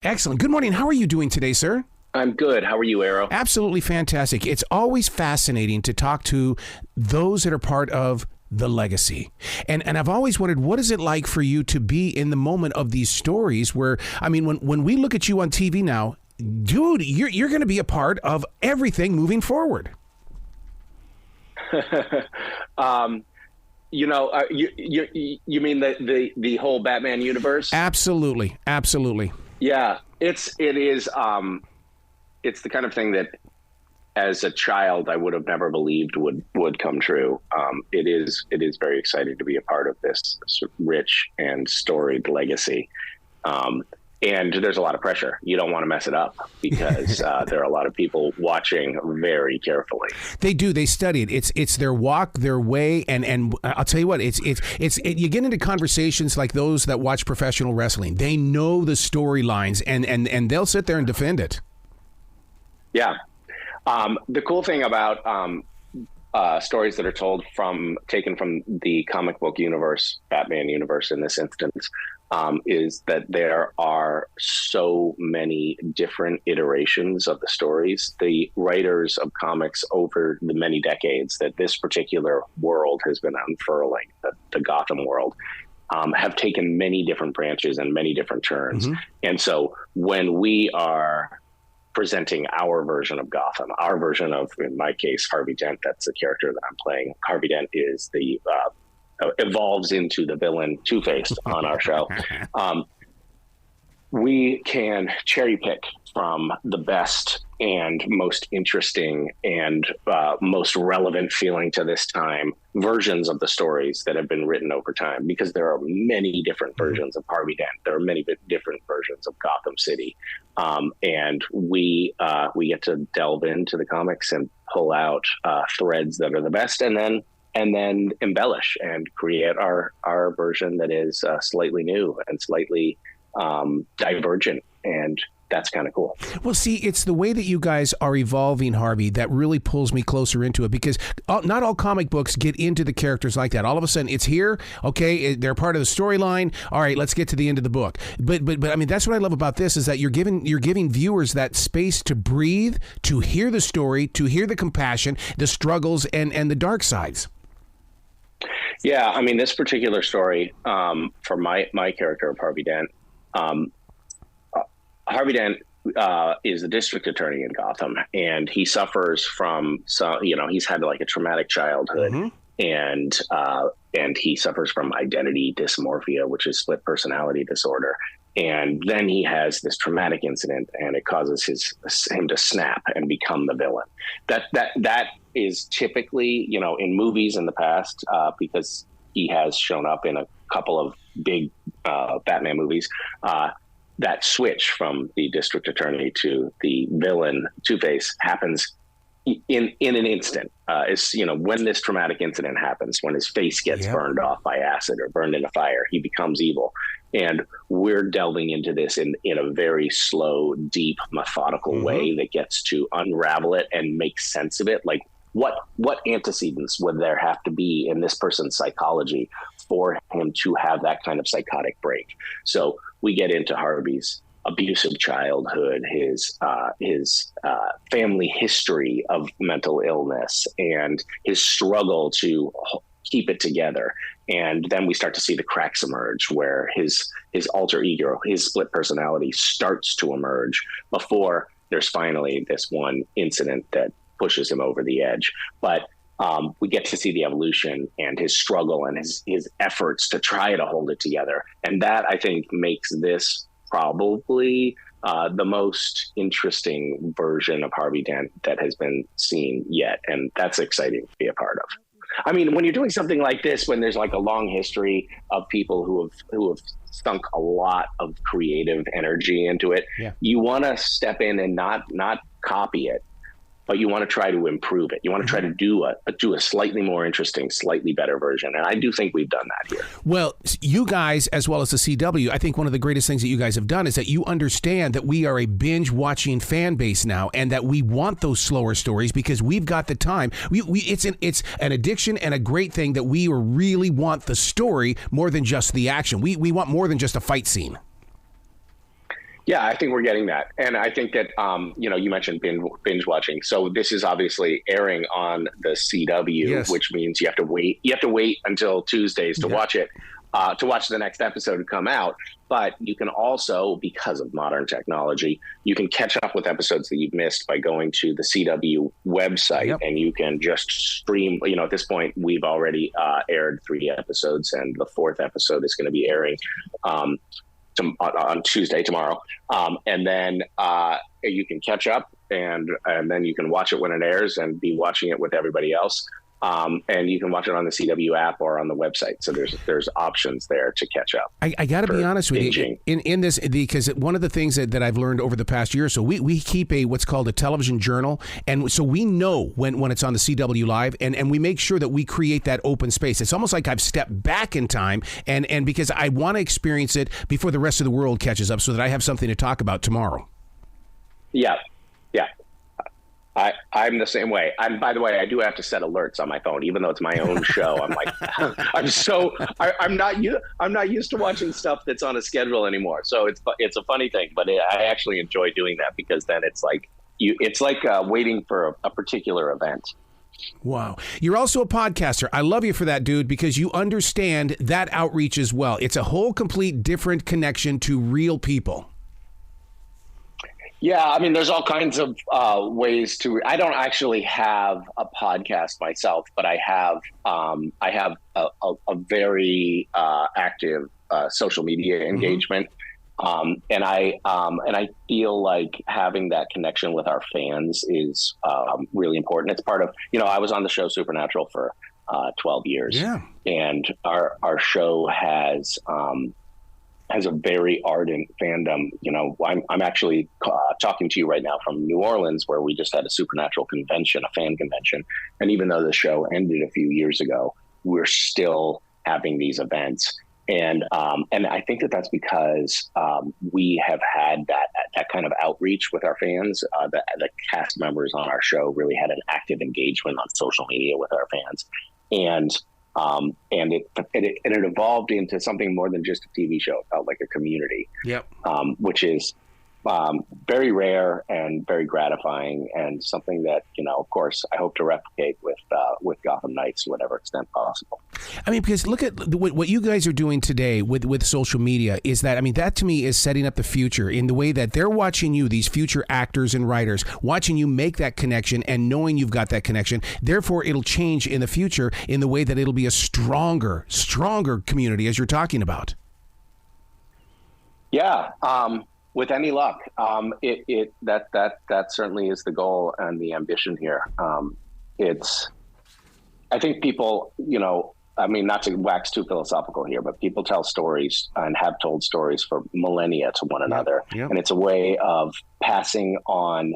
Excellent. Good morning. How are you doing today, sir? I'm good. How are you, Arrow? Absolutely fantastic. It's always fascinating to talk to those that are part of the legacy. And I've always wondered, what is it like for you to be in the moment of these stories where, I mean, when we look at you on TV now, dude, you're going to be a part of everything moving forward. You mean the whole Batman universe? Absolutely. Absolutely. Yeah, it is. It's the kind of thing that, as a child, I would have never believed would come true. It is very exciting to be a part of this rich and storied legacy. And there's a lot of pressure. You don't want to mess it up because there are a lot of people watching very carefully. They do. They study it. It's their walk, their way, and I'll tell you what. You get into conversations like those that watch professional wrestling. They know the storylines, and they'll sit there and defend it. Yeah. The cool thing about stories that are taken from the comic book universe, Batman universe in this instance, is that there are so many different iterations of the stories. The writers of comics over the many decades that this particular world has been unfurling, the Gotham world, have taken many different branches and many different turns. Mm-hmm. And so when we are presenting our version of Gotham, our version of, in my case, Harvey Dent, that's the character that I'm playing. Harvey Dent is the evolves into the villain Two-Face on our show. We can cherry pick from the best and most interesting and most relevant feeling to this time versions of the stories that have been written over time, because there are many different versions of Harvey Dent. There are many different versions of Gotham City. And we get to delve into the comics and pull out threads that are the best, and then embellish and create our version that is slightly new and slightly divergent, and that's kind of cool. Well, see, it's the way that you guys are evolving, Harvey, that really pulls me closer into it, because not all comic books get into the characters like that. All of a sudden, it's here, okay, they're part of the storyline. All right, let's get to the end of the book. But I mean, that's what I love about this, is that you're giving viewers that space to breathe, to hear the story, to hear the compassion, the struggles, and the dark sides. Yeah, I mean, this particular story, for my character of Harvey Dent, Harvey Dent is the district attorney in Gotham, and he suffers from he's had like a traumatic childhood, mm-hmm. and he suffers from identity dysmorphia, which is split personality disorder. And then he has this traumatic incident, and it causes him to snap and become the villain. That is typically, in movies in the past, because he has shown up in a couple of big Batman movies. That switch from the district attorney to the villain Two-Face happens in an instant. It's when this traumatic incident happens, when his face gets burned off by acid or burned in a fire, he becomes evil. And we're delving into this in a very slow, deep, methodical mm-hmm. way that gets to unravel it and make sense of it. Like, what antecedents would there have to be in this person's psychology for him to have that kind of psychotic break? So we get into Harvey's abusive childhood, his family history of mental illness, and his struggle to keep it together. And then we start to see the cracks emerge, where his alter ego, his split personality, starts to emerge before there's finally this one incident that pushes him over the edge. But we get to see the evolution and his struggle and his efforts to try to hold it together. And that, I think, makes this probably the most interesting version of Harvey Dent that has been seen yet. And that's exciting to be a part of. I mean, when you're doing something like this, when there's like a long history of people who have sunk a lot of creative energy into it, you want to step in and not copy it, but you want to try to improve it. You want to try to do a slightly more interesting, slightly better version. And I do think we've done that here. Well, you guys, as well as the CW, I think one of the greatest things that you guys have done is that you understand that we are a binge-watching fan base now, and that we want those slower stories because we've got the time. It's an addiction and a great thing that we really want the story more than just the action. We want more than just a fight scene. Yeah, I think we're getting that. And I think that, you mentioned binge watching. So this is obviously airing on the CW, Yes. which means you have to wait until Tuesdays to watch it, to watch the next episode come out. But you can also, because of modern technology, you can catch up with episodes that you've missed by going to the CW website, and you can just stream. At this point, we've already aired 3 episodes, and the 4th episode is going to be airing on Tuesday, tomorrow. And then you can catch up, and then you can watch it when it airs and be watching it with everybody else. And you can watch it on the CW app or on the website. So there's options there to catch up. I got to be honest with you in this, because one of the things that I've learned over the past year or so, we keep what's called a television journal. And so we know when it's on the CW Live, and we make sure that we create that open space. It's almost like I've stepped back in time, and because I want to experience it before the rest of the world catches up so that I have something to talk about tomorrow. Yeah. I'm the same way. By the way, I do have to set alerts on my phone, even though it's my own show. I'm like, I'm not used to watching stuff that's on a schedule anymore. So it's a funny thing, but I actually enjoy doing that, because then it's like waiting for a particular event. Wow. You're also a podcaster. I love you for that, dude, because you understand that outreach as well. It's a whole complete different connection to real people. Yeah, I mean, there's all kinds of ways to. I don't actually have a podcast myself, but I have a very active social media engagement, and I feel like having that connection with our fans is really important. It's part of, I was on the show Supernatural for 12 years, and our show has a very ardent fandom. I'm actually talking to you right now from New Orleans, where we just had a Supernatural convention, a fan convention. And even though the show ended a few years ago, we're still having these events. And I think that's because we have had that kind of outreach with our fans. The cast members on our show really had an active engagement on social media with our fans. And it evolved into something more than just a TV show. It felt like a community, which is very rare and very gratifying, and something that, of course, I hope to replicate with Gotham Knights to whatever extent possible. I mean, because look at what you guys are doing today with social media. Is that, I mean, that to me is setting up the future in the way that they're watching you, these future actors and writers, watching you make that connection and knowing you've got that connection. Therefore, it'll change in the future in the way that it'll be a stronger community, as you're talking about. Yeah. With any luck, that certainly is the goal and the ambition here. I think people, not to wax too philosophical here, but people tell stories and have told stories for millennia to one another. And it's a way of passing on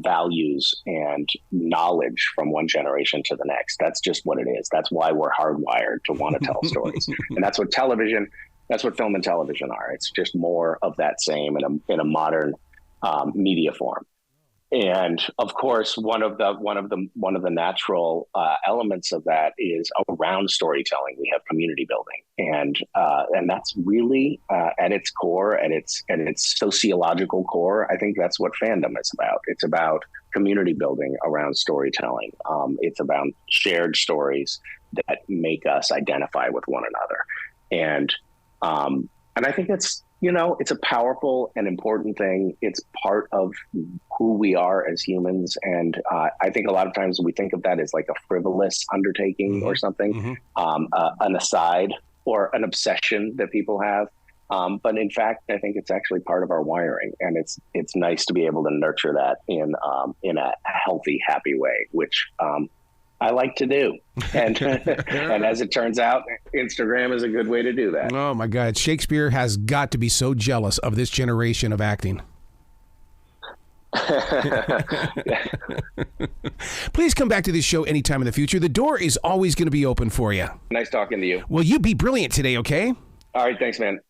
values and knowledge from one generation to the next. That's just what it is. That's why we're hardwired to want to tell stories. And that's what that's what film and television are. It's just more of that same in a modern media form. And of course, one of the natural elements of that is around storytelling. We have community building, and that's really at its core, at its sociological core. I think that's what fandom is about. It's about community building around storytelling. It's about shared stories that make us identify with one another, and I think it's a powerful and important thing. It's part of who we are as humans. And I think a lot of times we think of that as like a frivolous undertaking or something, an aside or an obsession that people have. But in fact, I think it's actually part of our wiring. And it's nice to be able to nurture that in a healthy, happy way, which I like to do. And and as it turns out, Instagram is a good way to do that. Oh, my God. Shakespeare has got to be so jealous of this generation of acting. Please come back to this show anytime in the future. The door is always going to be open for you. Nice talking to you. Well, you be brilliant today, okay? All right. Thanks, man.